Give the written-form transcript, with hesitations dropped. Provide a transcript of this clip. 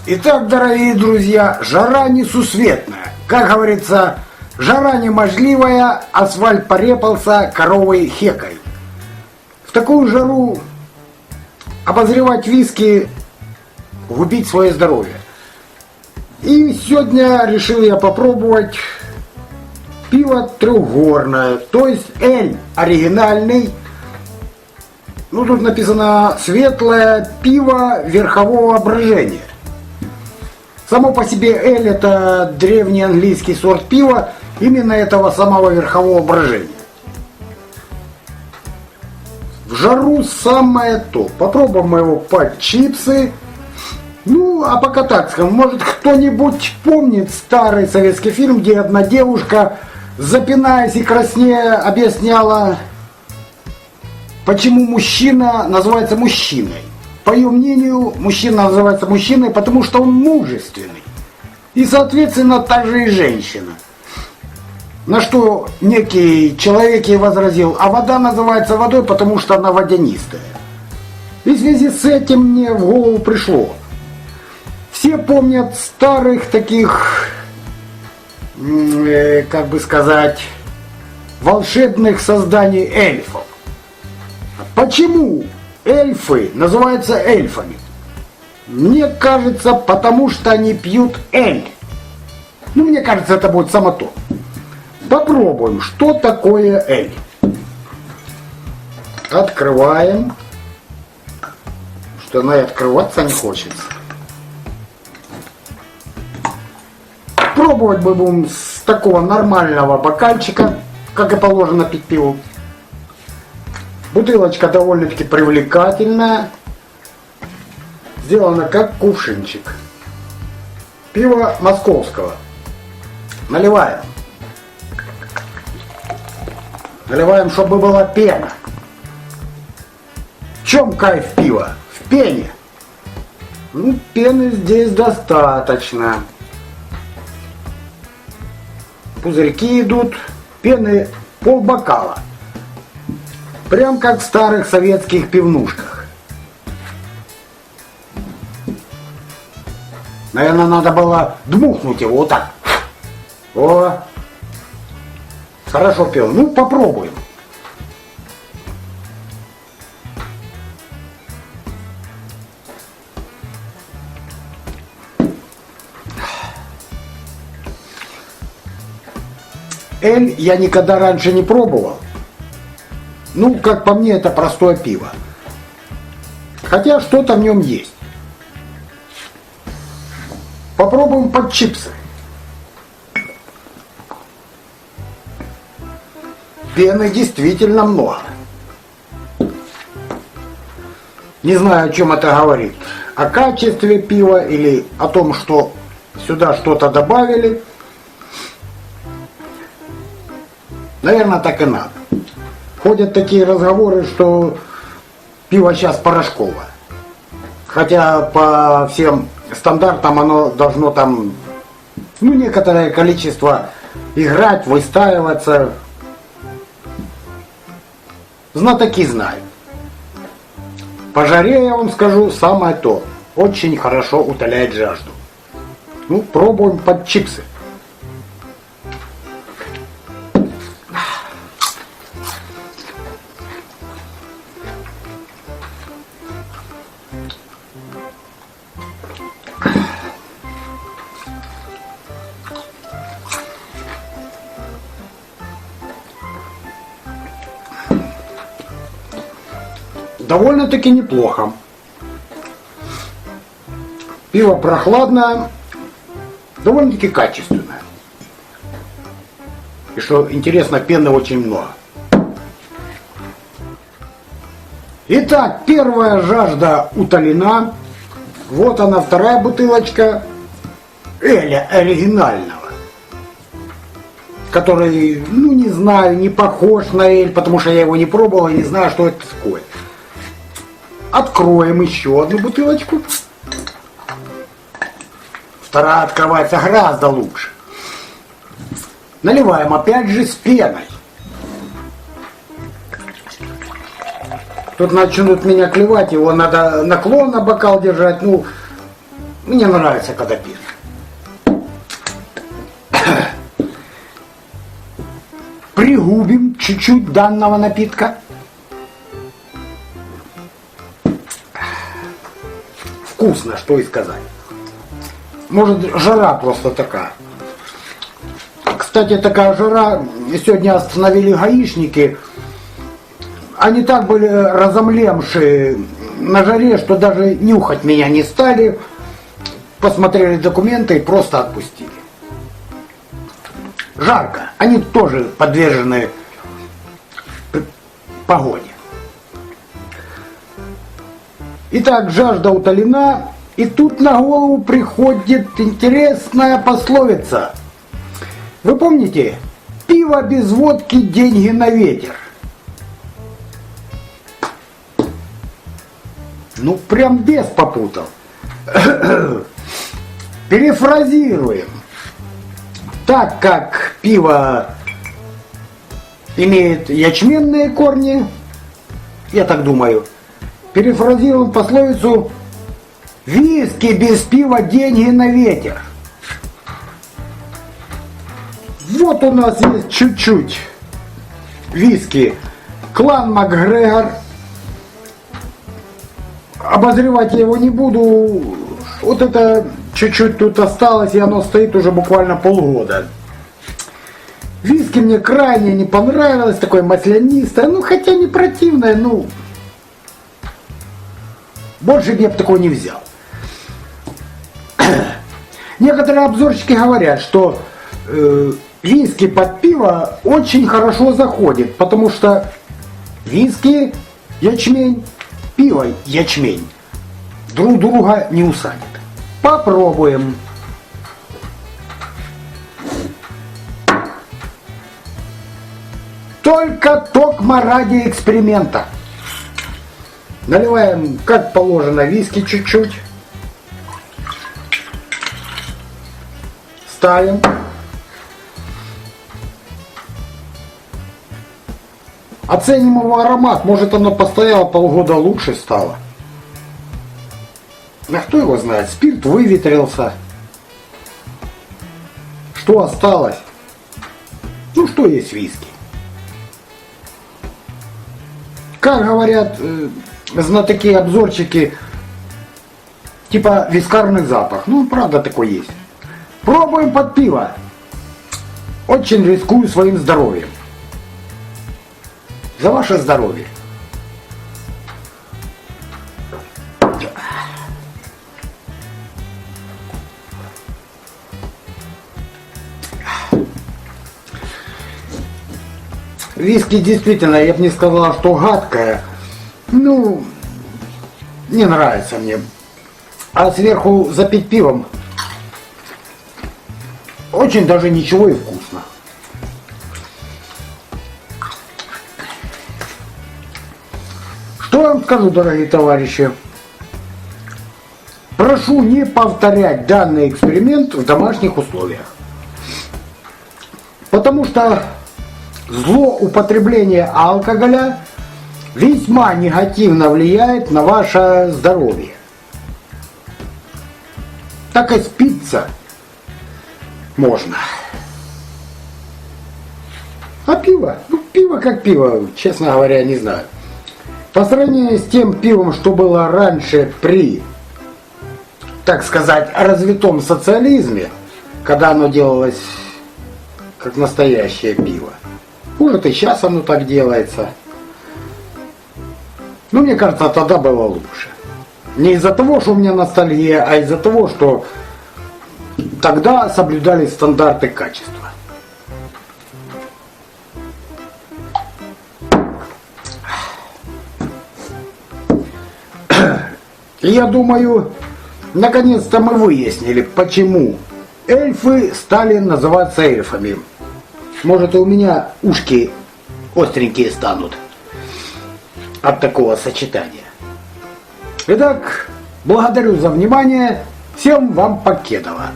Итак, дорогие друзья, жара несусветная. Как говорится, жара неможливая, асфальт порепался, коровой хекой. В такую жару обозревать виски, губить свое здоровье. И сегодня решил я попробовать пиво трехгорное, то есть эль оригинальный. Ну, тут написано светлое пиво верхового брожения. Само по себе эль — это древний английский сорт пива именно этого самого верхового брожения. В жару самое то. Попробуем мы его под чипсы. Ну, а пока так скажем, может кто-нибудь помнит старый советский фильм, где одна девушка, запинаясь и краснея, объясняла, почему мужчина называется мужчиной. По ее мнению, мужчина называется мужчиной, потому что он мужественный. И, соответственно, так же и женщина. На что некий человек ей возразил, а вода называется водой, потому что она водянистая. И в связи с этим мне в голову пришло. Все помнят старых таких, как бы сказать, волшебных созданий эльфов. Почему эльфы называются эльфами? Мне кажется, потому что они пьют эль. Ну, мне кажется, это будет само то. Попробуем, что такое эль. Открываем. Что она и открываться не хочется. Пробовать мы будем с такого нормального бокальчика, как и положено пить пиво. Бутылочка довольно-таки привлекательная. Сделана как кувшинчик. Пиво московского. Наливаем. Наливаем, чтобы была пена. В чем кайф пива? В пене. Ну, пены здесь достаточно. Пузырьки идут. Пены полбокала. Прям как в старых советских пивнушках. Наверное, надо было дмухнуть его вот так. О! Хорошо пил. Ну, попробуем. Эль я никогда раньше не пробовал. Ну, как по мне, это простое пиво. Хотя что-то в нем есть. Попробуем под чипсы. Пены действительно много. Не знаю, о чем это говорит. О качестве пива или о том, что сюда что-то добавили. Наверное, так и надо. Ходят такие разговоры, что пиво сейчас порошковое. Хотя по всем стандартам оно должно там, ну, некоторое количество играть, выстаиваться. Знатоки знают. По жаре, я вам скажу, самое то. Очень хорошо утоляет жажду. Ну, пробуем под чипсы. Довольно-таки неплохо. Пиво прохладное, довольно-таки качественное. И что интересно, пены очень много. Итак, первая жажда утолена. Вот она, вторая бутылочка эля оригинального. Который, ну, не знаю, не похож на эль, потому что я его не пробовал и не знаю, что это такое. Откроем еще одну бутылочку. Вторая открывается гораздо лучше. Наливаем опять же с пеной. Тут начнут меня клевать, его надо наклон на бокал держать. Ну, Мне нравится, когда пьешь. Пригубим чуть-чуть данного напитка. Вкусно, что и сказать. Может, жара просто такая. Кстати, такая жара, сегодня остановили гаишники. Они так были разомлевшие на жаре, что даже нюхать меня не стали. Посмотрели документы и просто отпустили. Жарко. Они тоже подвержены погоде. Итак, жажда утолена. И тут на голову приходит интересная пословица. Вы помните? Пиво без водки, деньги на ветер. Ну, прям без попутал. Перефразируем. Так как пиво имеет ячменные корни, я так думаю, перефразируем пословицу «Виски без пива, деньги на ветер». Вот у нас есть чуть-чуть виски. Клан Макгрегор. Обозревать я его не буду. Вот это чуть-чуть тут осталось, и оно стоит уже буквально полгода. Виски мне крайне не понравилось, такое маслянистое, ну хотя не противное, ну больше бы я бы такого не взял. Некоторые обзорщики говорят, что виски под пиво очень хорошо заходит, потому что виски, ячмень, пиво, ячмень друг друга не усадят. Попробуем. Только токмо ради эксперимента. Наливаем, как положено, виски чуть-чуть. Ставим. Оценим его аромат. Может, оно постояло полгода, лучше стало. А кто его знает? Спирт выветрился. Что осталось? Ну, что есть виски? Как говорят знатоки, обзорчики, типа вискарный запах. Ну, правда, такой есть. Пробуем под пиво. Очень рискую своим здоровьем. За ваше здоровье. Виски действительно, я бы не сказала, что гадкая. Ну, не нравится мне. А сверху запить пивом очень даже ничего и вкусно. Что я вам скажу, дорогие товарищи? Прошу не повторять данный эксперимент в домашних условиях. Потому что злоупотребление алкоголя весьма негативно влияет на ваше здоровье. Так и спиться можно. А пиво? Ну, пиво как пиво, честно говоря, не знаю. По сравнению с тем пивом, что было раньше при, так сказать, развитом социализме, когда оно делалось как настоящее пиво. Может, и сейчас оно так делается. Но мне кажется, тогда было лучше. Не из-за того, что у меня ностальгия, а из-за того, что тогда соблюдались стандарты качества. И я думаю, наконец-то мы выяснили, почему эльфы стали называться эльфами. Может, и у меня ушки остренькие станут от такого сочетания. Итак, благодарю за внимание. Всем вам покедова.